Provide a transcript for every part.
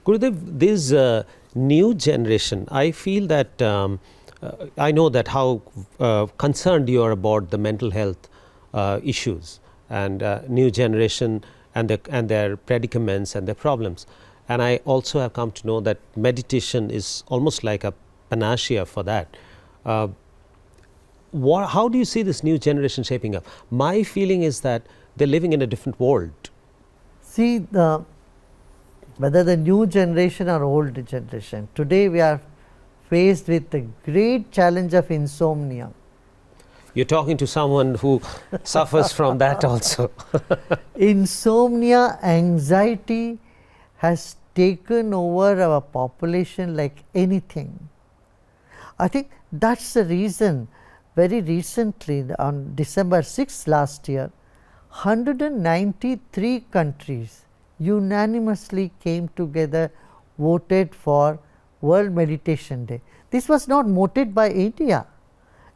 Gurudev, this new generation, I feel that I know that how concerned you are about the mental health issues and new generation and their predicaments and their problems. And I also have come to know that meditation is almost like a panacea for that. How do you see this new generation shaping up? My feeling is that they're living in a different world. See, whether the new generation or old generation, today we are faced with the great challenge of insomnia. You're talking to someone who suffers from that also. Insomnia, anxiety has taken over our population like anything. I think that's the reason. Very recently, on December 6th last year, 193 countries unanimously came together, voted for World Meditation Day. This was not voted by India,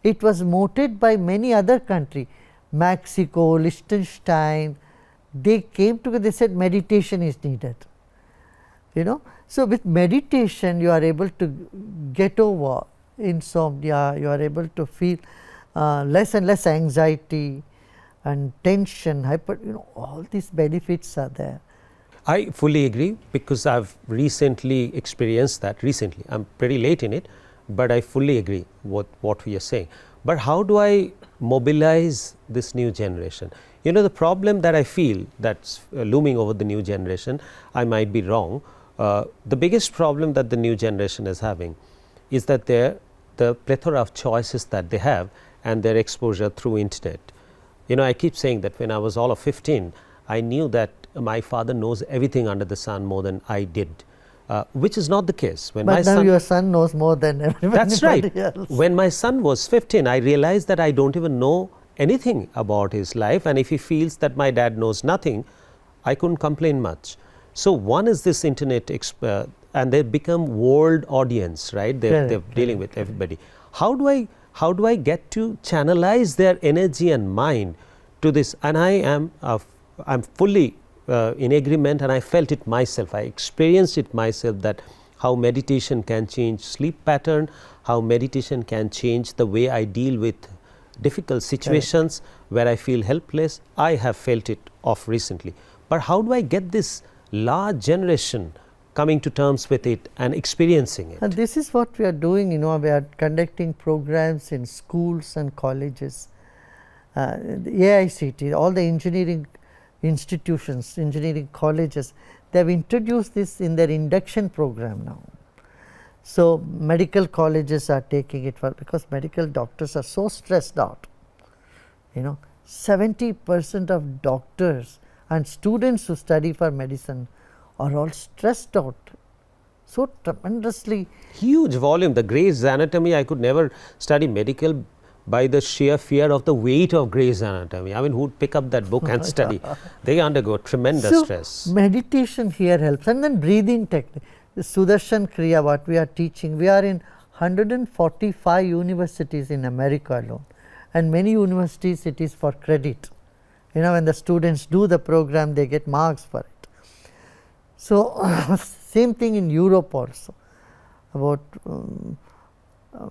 it was voted by many other countries. Mexico, Liechtenstein, they came together, they said meditation is needed. So with meditation you are able to get over insomnia, you are able to feel less and less anxiety and tension, all these benefits are there. I fully agree, because I've recently experienced that. Recently, I'm pretty late in it, but I fully agree with what we are saying. But how do I mobilize this new generation? The problem that I feel that's looming over the new generation, I might be wrong. The biggest problem that the new generation is having is that the plethora of choices that they have and their exposure through internet. I keep saying that when I was all of 15, I knew that my father knows everything under the sun more than I did, which is not the case. But now your son knows more than everybody that's right. else. When my son was 15, I realized that I don't even know anything about his life, and if he feels that my dad knows nothing, I couldn't complain much. So one is this internet, and they become world audience, right? They're dealing with everybody. How do I get to channelize their energy and mind to this? And I'm fully in agreement, and I felt it myself. I experienced it myself, that how meditation can change sleep pattern, how meditation can change the way I deal with difficult situations where I feel helpless. I have felt it off recently. But how do I get this large generation coming to terms with it and experiencing it? And this is what we are doing. We are conducting programs in schools and colleges. The AICT, all the engineering institutions, engineering colleges, they have introduced this in their induction program now. So medical colleges are taking it because medical doctors are so stressed out. 70% of doctors and students who study for medicine are all stressed out, so tremendously. Huge volume. The Gray's Anatomy, I could never study medical by the sheer fear of the weight of Gray's Anatomy. I mean, who would pick up that book and study? They undergo tremendous stress. Meditation here helps, and then breathing technique. The Sudarshan Kriya, what we are teaching, we are in 145 universities in America alone, and many universities it is for credit. When the students do the program, they get marks for it. So same thing in Europe also. About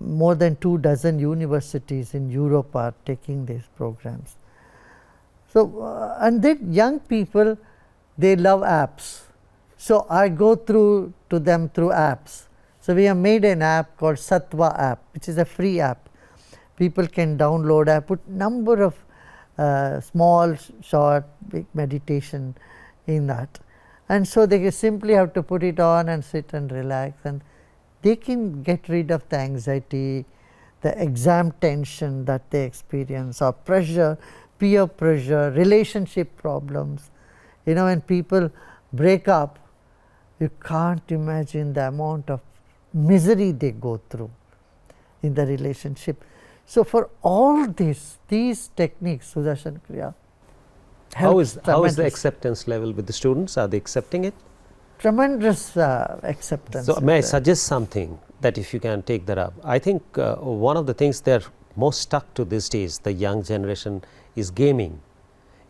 more than 24 universities in Europe are taking these programs. So and then young people, they love apps. So I go to them through apps. So we have made an app called Sattva app, which is a free app. People can download. I put number of small, short, big meditation in that. And so they simply have to put it on and sit and relax, and they can get rid of the anxiety, the exam tension that they experience, or pressure, peer pressure, relationship problems. When people break up, you can't imagine the amount of misery they go through in the relationship. So for all these techniques, Sudarshan Kriya, how is the acceptance level with the students? Are they accepting it? Tremendous acceptance. So may I suggest something that if you can take that up? I think one of the things they're most stuck to these days, the young generation, is gaming.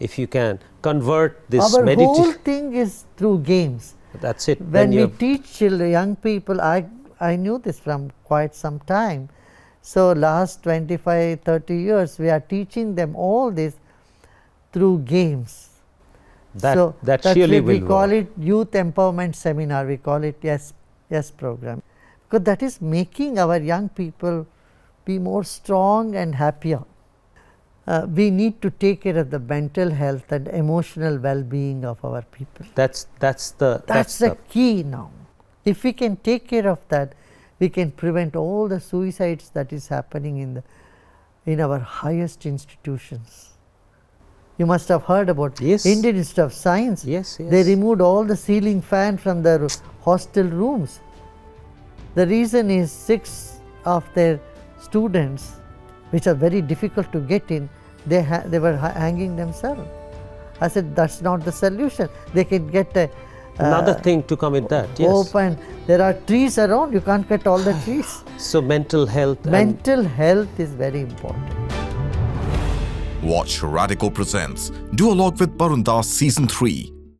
If you can convert this Our whole thing is through games. That's it. When we teach children, young people, I knew this from quite some time. So last 25, 30 years, we are teaching them all this through games. That surely will we call it youth empowerment seminar. We call it yes program, because that is making our young people be more strong and happier. We need to take care of the mental health and emotional well-being of our people. That's the key now. If we can take care of that, we can prevent all the suicides that is happening in our highest institutions. You must have heard about Indian Institute of Science. Yes. They removed all the ceiling fan from their hostel rooms. The reason is 6 of their students, which are very difficult to get in, they were hanging themselves. I said, that's not the solution. They can get another thing to come with that. Yes. Open. There are trees around. You can't cut all the trees. So mental health. Mental health is very important. Watch Radico presents Duologue with Barun Season 3.